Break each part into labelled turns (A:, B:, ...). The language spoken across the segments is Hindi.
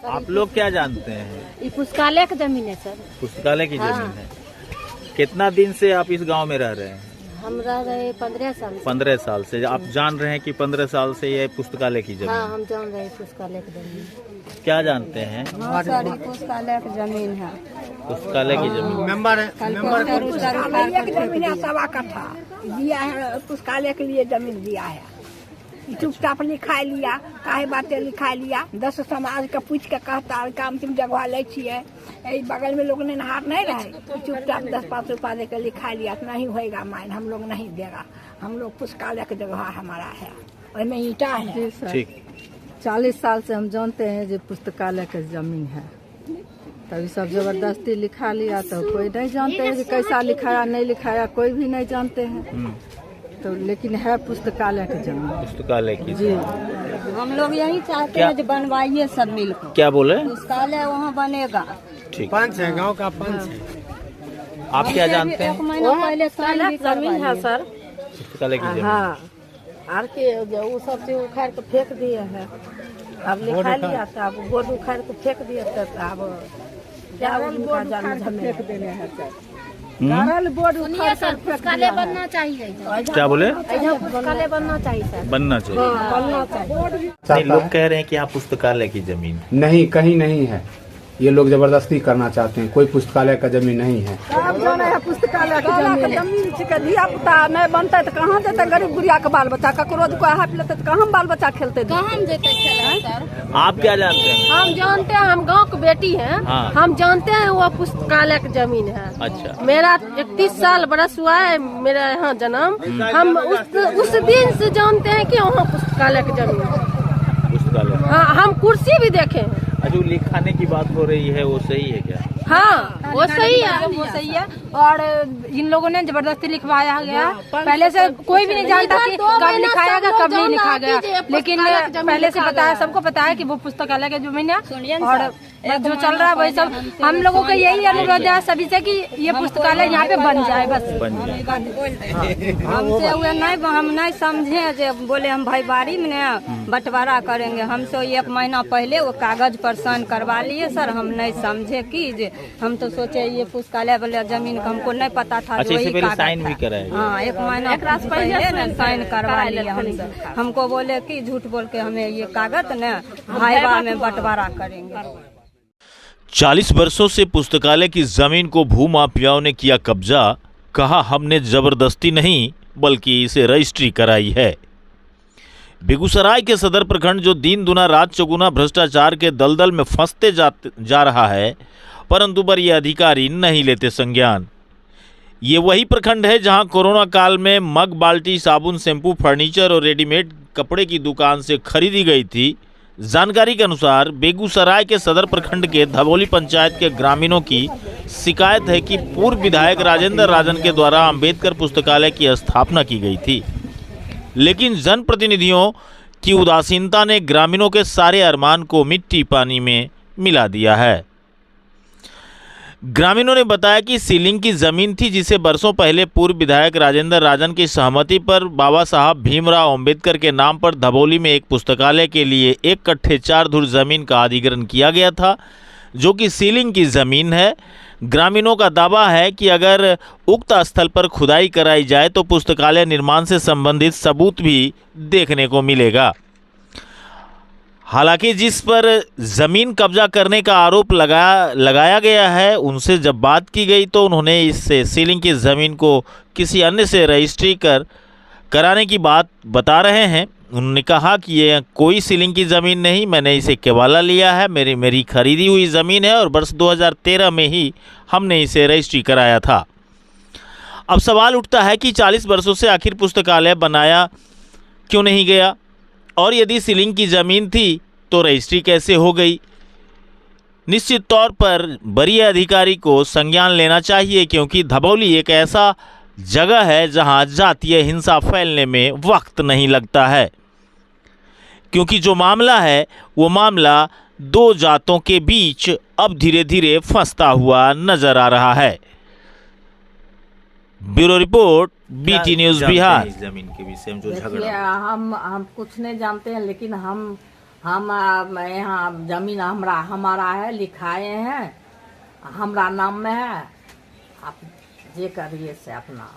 A: आप लोग क्या जानते हैं?
B: ये पुस्तकालय की जमीन है सर।
A: पुस्तकालय की
B: हाँ।
A: जमीन है। कितना दिन से आप इस गांव में रह रहे हैं?
B: हम रह रहे 15 साल से।
A: 15 साल से। आप जान रहे हैं कि 15 साल से ये पुस्तकालय की
B: हाँ,
A: जमीन?
B: हम जान रहे हैं पुस्तकालय की जमीन।
A: क्या जानते हैं?
B: हाँ सर, ये पुस्तकालय की जमीन है।
A: पुस्तकालय की जमीन
C: मेंबर है।
D: पुस्तकालय की जमीन है, 1.25 कट्ठा दिया है। पुस्तकालय के लिए जमीन दिया है। चुपचाप लिखा लिया, काहे बातें लिखा लिया। 10 समाज का पूछ के कहता काम तुम जगह ले छिए। बगल में लोग ने नहार नहीं रहे, चुपचाप 10-5 रुपया दे के लिखा लिया। नहीं होएगा माइन, हम लोग नहीं देगा। हम लोग पुस्तकालय की जगह हमारा है, उसमें ईटा है।
A: ठीक।
E: 40 साल से हम जानते हैं जो पुस्तकालय की जमीन है। तभी सब जबरदस्ती लिखा लिया, तो कोई नहीं जानते हैं कि कैसा लिखाया नहीं लिखाया, कोई भी नहीं जानते हैं। तो लेकिन है पुस्तकालय की जमीन।
A: पुस्तकालय की
E: जी,
B: हम लोग यही चाहते
A: क्या?
B: हैं जो बनवाइए सब मिलकर।
A: क्या बोले?
B: पुस्तकालय वहाँ बनेगा।
A: ठीक।
C: पंच है, गांव का पंच है।
A: आप क्या जानते हैं?
B: 1 महीना पहले
E: पुस्तकालय की जमीन है सर।
A: पुस्तकालय की जमीन।
E: हाँ, आर के जो वो सब चीज उखाड़ के फेंक दिए हैं। अब लिखा लिया था, अब बोर्ड उखाड़ के फेंक दिए थे, तो अब क्या उनका जान फेंक देने हैं सर। बोर्ड
B: सुनिए सर, पुस्तकालय बनना चाहिए।
A: क्या बोले?
B: पुस्तकालय बनना चाहिए सर।
A: बनना चाहिए।
E: बनना चाहिए।
A: नहीं, लोग कह रहे हैं कि यहाँ पुस्तकालय की जमीन।
C: नहीं, कहीं नहीं है। ये लोग जबरदस्ती करना चाहते हैं। कोई पुस्तकालय का जमीन नहीं है।
E: अब जाने है पुस्तकालय की जमीन छिके। धिया पुता नहीं बनते तो कहाँ जेते? गरीब गुड़िया के बाल बच्चा ककरो हाथ लेते तो कहाँ बाल बच्चा खेलते?
B: कहाँ हम जेते खेले सर?
A: आप क्या जानते हैं?
B: हम जानते हैं, हम गांव की बेटी हैं।
A: हाँ।
B: हम जानते हैं वो पुस्तकालय की जमीन है।
A: अच्छा।
B: मेरा 31 साल बरस हुआ है मेरा यहाँ जन्म। हम उस दिन से जानते हैं कि वहाँ पुस्तकालय की जमीन है।
A: पुस्तकालय।
B: हाँ, हम कुर्सी भी देखे हैं।
A: जो लिखाने की बात हो रही है वो सही है क्या?
B: हाँ, वो सही है।
F: वो सही है। और इन लोगों ने जबरदस्ती लिखवाया गया। पहले से कोई भी नहीं जानता कि कब लिखाया गया कब नहीं लिखा गया, लेकिन पहले से बताया, सबको पता है कि वो पुस्तकालय की जमीन है। और जो चल रहा है वही सब। हम लोगों का यही अनुरोध है सभी से कि ये पुस्तकालय यहाँ पे बन जाए, बस
A: बन जाए।
F: हमसे हुए नहीं, हम नहीं समझे जो बोले हम भाईवारी में बंटवारा करेंगे। हमसे 1 महीना पहले वो कागज पर साइन करवा लिए सर। हम नहीं समझे कि जे हम तो सोचे ये पुस्तकालय वाले जमीन का हमको नहीं पता था।
A: अच्छा, इससे पहले साइन भी कराए?
F: हाँ, 1 महीना पहले साइन करवा लिया हमसे। हमको बोले कि झूठ बोल के हमें ये कागज न भाईवा में बंटवारा करेंगे।
G: 40 वर्षों से पुस्तकालय की जमीन को भूमाफियाओं ने किया कब्जा। कहा हमने जबरदस्ती नहीं बल्कि इसे रजिस्ट्री कराई है। बेगूसराय के सदर प्रखंड जो दिन दुना रात चौगुना भ्रष्टाचार के दलदल में फंसते जा रहा है, परंतु पर ये अधिकारी नहीं लेते संज्ञान। ये वही प्रखंड है जहां कोरोना काल में मग, बाल्टी, साबुन, शैम्पू, फर्नीचर और रेडीमेड कपड़े की दुकान से खरीदी गई थी। जानकारी के अनुसार बेगूसराय के सदर प्रखंड के धबोली पंचायत के ग्रामीणों की शिकायत है कि पूर्व विधायक राजेंद्र राजन के द्वारा अंबेडकर पुस्तकालय की स्थापना की गई थी, लेकिन जनप्रतिनिधियों की उदासीनता ने ग्रामीणों के सारे अरमान को मिट्टी पानी में मिला दिया है। ग्रामीणों ने बताया कि सीलिंग की जमीन थी जिसे बरसों पहले पूर्व विधायक राजेंद्र राजन की सहमति पर बाबा साहब भीमराव अंबेडकर के नाम पर धबोली में एक पुस्तकालय के लिए 1 कट्ठे 4 धुर जमीन का अधिग्रहण किया गया था, जो कि सीलिंग की जमीन है। ग्रामीणों का दावा है कि अगर उक्त स्थल पर खुदाई कराई जाए तो पुस्तकालय निर्माण से संबंधित सबूत भी देखने को मिलेगा। हालांकि जिस पर जमीन कब्जा करने का आरोप लगाया गया है, उनसे जब बात की गई तो उन्होंने इस सीलिंग की ज़मीन को किसी अन्य से रजिस्ट्री कराने की बात बता रहे हैं। उन्होंने कहा कि ये कोई सीलिंग की ज़मीन नहीं, मैंने इसे केवाला लिया है, मेरी खरीदी हुई ज़मीन है और वर्ष 2013 में ही हमने इसे रजिस्ट्री कराया था। अब सवाल उठता है कि 40 वर्षों से आखिर पुस्तकालय बनाया क्यों नहीं गया, और यदि सीलिंग की ज़मीन थी तो रजिस्ट्री कैसे हो गई। निश्चित तौर पर वरीय अधिकारी को संज्ञान लेना चाहिए, क्योंकि धबोली एक ऐसा जगह है जहां जातीय हिंसा फैलने में वक्त नहीं लगता है, क्योंकि जो मामला है वो मामला 2 जातों के बीच अब धीरे धीरे फंसता हुआ नजर आ रहा है। Bureau report, BT news Bihar.
A: जमीन के विषय में जो
E: देखिए,
A: झगड़ा,
E: हम कुछ नहीं जानते हैं, लेकिन हम हम यहाँ जमीन हमारा है, लिखाए हैं, हमारा नाम में है। आप जे करिए से अपना।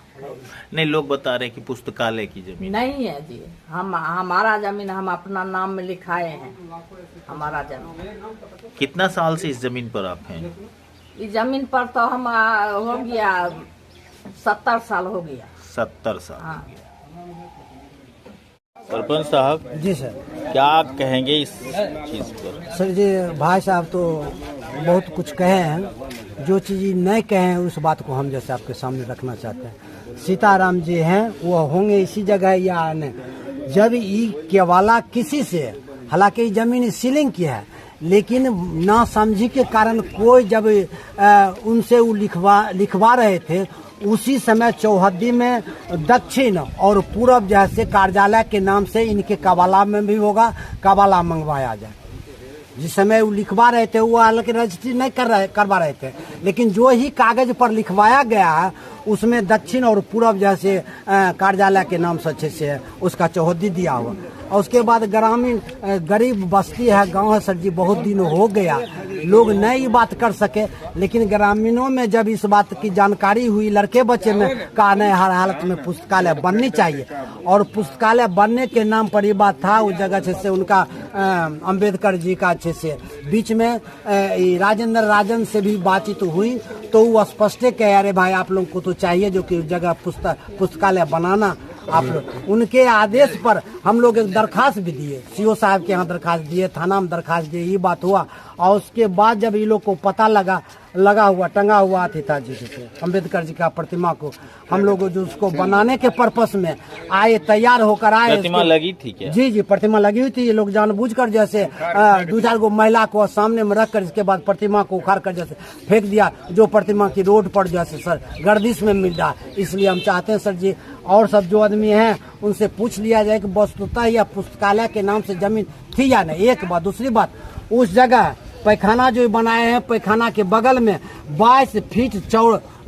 A: नहीं, लोग बता रहे हैं कि पुस्तकालय की जमीन
E: नहीं है जी, हमारा जमीन हम अपना नाम में लिखाए हैं, हमारा जमीन।
A: कितना साल से इस जमीन पर आप हैं?
E: इस जमीन पर तो हम हो गया 70 साल हो गया।
A: 70 साल।
E: हाँ।
A: सरपंच साहब
H: जी सर।
A: क्या कहेंगे इस चीज पर?
H: सर जी, भाई साहब तो बहुत कुछ कहे हैं, जो चीज़ नहीं कहे हैं उस बात को हम जैसे आपके सामने रखना चाहते हैं। सीताराम जी हैं, वो होंगे इसी जगह या नहीं। जब ये केवाला किसी से, हालांकि जमीन सीलिंग की है, लेकिन ना समझी के कारण कोई जब उनसे वो लिखवा रहे थे, उसी समय चौहद्दी में दक्षिण और पूरब जैसे कार्यालय के नाम से इनके कबाला में भी होगा, कबाला मंगवाया जाए। जिस समय वो लिखवा रहे थे वो हालांकि रजिस्ट्री नहीं करवा रहे थे, लेकिन जो ही कागज पर लिखवाया गया है उसमें दक्षिण और पूरब जैसे कार्यालय के नाम से अच्छे से उसका चौहद्दी दिया हुआ। और उसके बाद ग्रामीण गरीब बस्ती है, गांव है सर जी, बहुत दिन हो गया, लोग नहीं बात कर सके, लेकिन ग्रामीणों में जब इस बात की जानकारी हुई, लड़के बच्चे में कहा नहीं, हर हालत में पुस्तकालय बननी चाहिए। और पुस्तकालय बनने के नाम पर ये बात था, उस जगह से उनका अंबेडकर जी का अच्छे से बीच में राजेंद्र राजन से भी बातचीत हुई, तो वो स्पष्ट कहे, अरे भाई आप लोगों को तो चाहिए जो कि उस जगह पुस्तकालय बनाना। आप लोग उनके आदेश पर हम लोग एक दरखास्त भी दिए, सीओ साहब के यहाँ दरखास्त दिए, थाना में दरखास्त दिए, ये बात हुआ। और उसके बाद जब ये लोग को पता लगा हुआ टंगा हुआ था जी से अंबेडकर जी का प्रतिमा को, हम लोग जो उसको बनाने के पर्पस में आए, तैयार होकर आए।
A: प्रतिमा लगी थी क्या? जी,
H: प्रतिमा लगी हुई थी। ये लोग जानबूझकर जैसे 2-4 गो महिला को सामने में रखकर इसके बाद प्रतिमा को उखाड़ कर जैसे फेंक दिया, जो प्रतिमा की रोड पर जैसे सर गर्दिश में मिल रहा। इसलिए हम चाहते हैं सर जी, और सब जो आदमी हैं उनसे पूछ लिया जाए कि वस्तुतः यह पुस्तकालय के नाम से जमीन थी या नहीं। एक बात। दूसरी बात, उस जगह पैखाना जो बनाए हैं, पैखाना के बगल में 22 फीट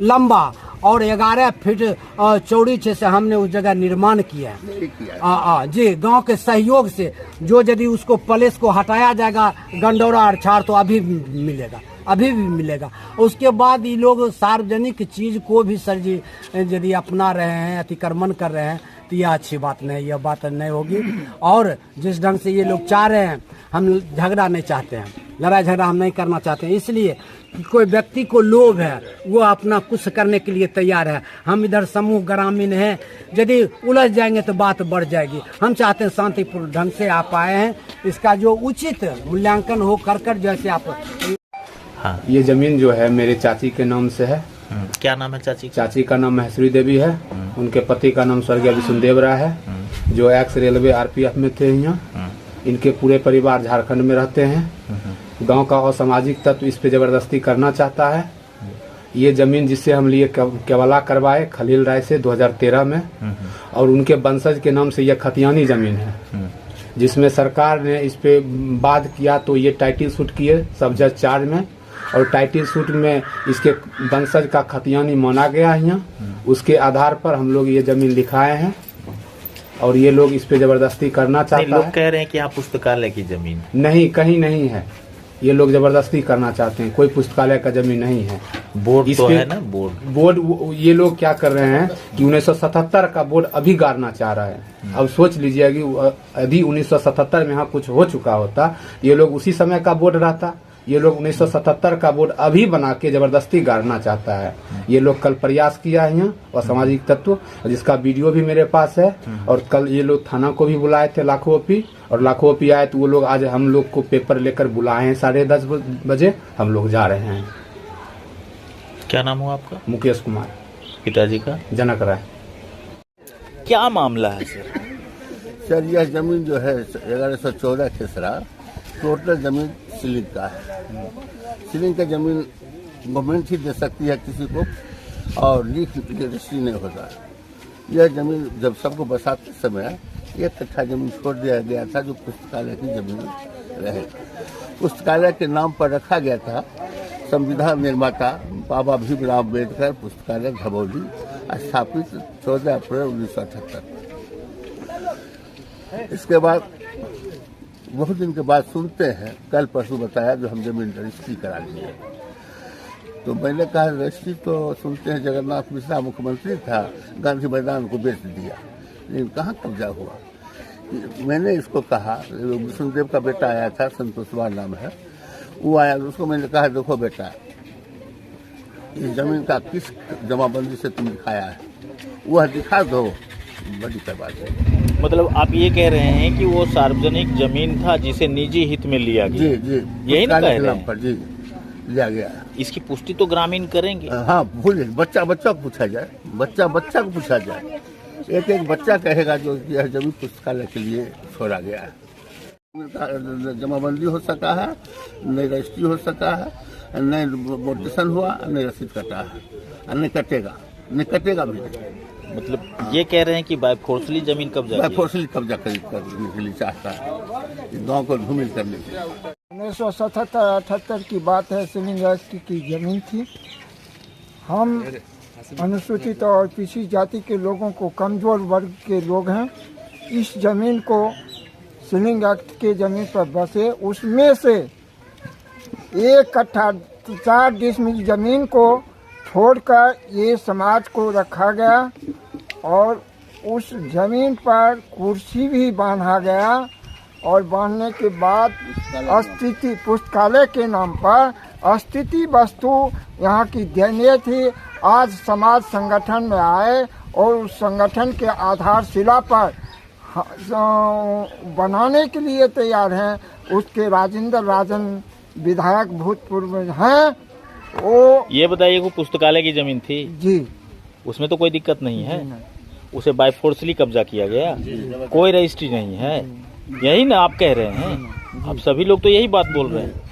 H: लंबा और 11 फीट चौड़ी से हमने उस जगह निर्माण किया है जी, गांव के सहयोग से। जो यदि उसको प्लेस को हटाया जाएगा, गंडौरा और छाड़, तो अभी भी मिलेगा। उसके बाद ये लोग सार्वजनिक चीज को भी सर जी यदि अपना रहे हैं, अतिक्रमण कर रहे हैं, तो यह अच्छी बात नहीं, यह बात नहीं होगी। और जिस ढंग से ये लोग चाह रहे हैं, हम झगड़ा नहीं चाहते हैं, लड़ाई झगड़ा हम नहीं करना चाहते हैं। इसलिए कोई व्यक्ति को लोभ है, वो अपना कुछ करने के लिए तैयार है। हम इधर समूह ग्रामीण हैं, यदि उलझ जाएंगे तो बात बढ़ जाएगी। हम चाहते हैं शांतिपूर्ण ढंग से आप आए हैं, इसका जो उचित मूल्यांकन हो कर जैसे आप।
C: हाँ, ये जमीन जो है मेरे चाची के नाम से है।
A: क्या नाम है चाची?
C: चाची का नाम महेश्वरी देवी है। उनके पति का नाम स्वर्गीय विष्णुदेव राय है, जो एक्स रेलवे RPF में थे यहाँ। इनके पूरे परिवार झारखंड में रहते हैं। गांव का असामाजिक तत्व इस पे जबरदस्ती करना चाहता है। ये जमीन जिससे हम लिए केवला करवाए खलील राय से 2013 में, और उनके वंशज के नाम से यह खतियानी जमीन है, जिसमें सरकार ने इस पे बात किया तो ये टाइटल शूट किए सब जज 4 में, और टाइटल शूट में इसके वंशज का खतियानी माना गया है यहाँ। उसके आधार पर हम लोग ये जमीन लिखाए हैं, और ये लोग इस पे जबरदस्ती करना चाहते हैं।
A: लोग कह रहे हैं कि यहाँ पुस्तकालय की जमीन
C: नहीं, कहीं नहीं है। ये लोग जबरदस्ती करना चाहते हैं, कोई पुस्तकालय का जमीन नहीं है।
A: बोर्ड तो है ना, बोर्ड
C: ये लोग क्या कर रहे हैं कि 1977 का बोर्ड अभी गाड़ना चाह रहा है। अब सोच लीजिए कि यदि 1977 में यहाँ कुछ हो चुका होता, ये लोग उसी समय का बोर्ड रहता। ये लोग 1977 का बोर्ड अभी बना के जबरदस्ती गाड़ना चाहता है। ये लोग कल प्रयास किया है यहाँ, और सामाजिक तत्व, जिसका वीडियो भी मेरे पास है। और कल ये लोग थाना को भी बुलाए थे, लाखों ओपी, और लाखों ओपी आए तो वो लोग आज हम लोग को पेपर लेकर बुलाए हैं 10:30 बजे। हम लोग जा रहे हैं।
A: क्या नाम हुआ आपका?
C: मुकेश कुमार।
A: पिताजी का?
C: जनक राय।
A: क्या मामला है सर?
I: सर, यह जमीन जो है 1114 खेसरा टोटल जमीन सीलिंग का है। सीलिंग का जमीन गवर्नमेंट ही दे सकती है किसी को, और लीज रजिस्ट्री नहीं होता। यह जमीन जब सबको बसाते समय 1 कट्ठा जमीन छोड़ दिया गया था, जो पुस्तकालय की जमीन रहे। पुस्तकालय के नाम पर रखा गया था। संविधान निर्माता बाबा भीमराव अम्बेडकर पुस्तकालय धबौली स्थापित 14 अप्रैल 1978। इसके बाद बहुत दिन के बाद सुनते हैं, कल परसों बताया जो हम जमीन रजिस्ट्री करा लिए। तो मैंने कहा रजिस्ट्री तो सुनते हैं, जगन्नाथ मिश्रा मुख्यमंत्री था, गांधी मैदान को बेच दिया, लेकिन कहाँ कब्जा हुआ। मैंने इसको कहा, विष्णुदेव का बेटा आया था, संतोषवार नाम है, वो आया, उसको मैंने कहा देखो बेटा, इस जमीन का किस जमाबंदी से तुम दिखाया है, वह दिखा दो, बड़ी करवा दो।
A: मतलब आप ये कह रहे हैं कि वो सार्वजनिक जमीन था जिसे निजी हित में लिया गया?
I: जी जी,
A: यही ना कह रहे हैं?
I: पर जी लिया गया।
A: इसकी पुष्टि तो ग्रामीण करेंगे।
I: हाँ, भूल बच्चा को पूछा जाए, बच्चा को पूछा जाए, एक बच्चा कहेगा जो यह जमीन पुस्तकालय के लिए छोड़ा गया है। जमाबंदी हो सका है, नहीं रजिस्ट्री हो सका है, नहीं मोटेशन हुआ, नहीं रसीद कटा है, नहीं कटेगा भी नहीं।
A: मतलब ये कह रहे हैं कि बाय फोर्सली जमीन कब्जा
I: फोर्सली कब्जा करने के लिए चाहता है, गांव को धूमिल करने के लिए।
J: 1977-78 की बात है। सीलिंग एक्ट की जमीन थी। हम अनुसूचित और पिछड़ी जाति के लोगों को, कमजोर वर्ग के लोग हैं, इस जमीन को सीलिंग एक्ट के जमीन पर बसे, उसमें से 1 कट्ठा 4 डिसमिल जमीन को छोड़कर ये समाज को रखा गया और उस जमीन पर कुर्सी भी बांधा गया और बांधने के बाद स्थिति पुस्तकालय के नाम पर स्थिति वस्तु यहाँ की दयनीय थी। आज समाज संगठन में आए और उस संगठन के आधारशिला पर बनाने के लिए तैयार हैं। उसके राजेंद्र राजन विधायक भूतपूर्व हैं। वो
A: ये बताइए वो पुस्तकालय की जमीन थी
J: जी,
A: उसमें तो कोई दिक्कत नहीं है, उसे बाय फोर्सली कब्जा किया गया, कोई रजिस्ट्री नहीं है, यही ना आप कह रहे हैं? अब सभी लोग तो यही बात बोल रहे हैं।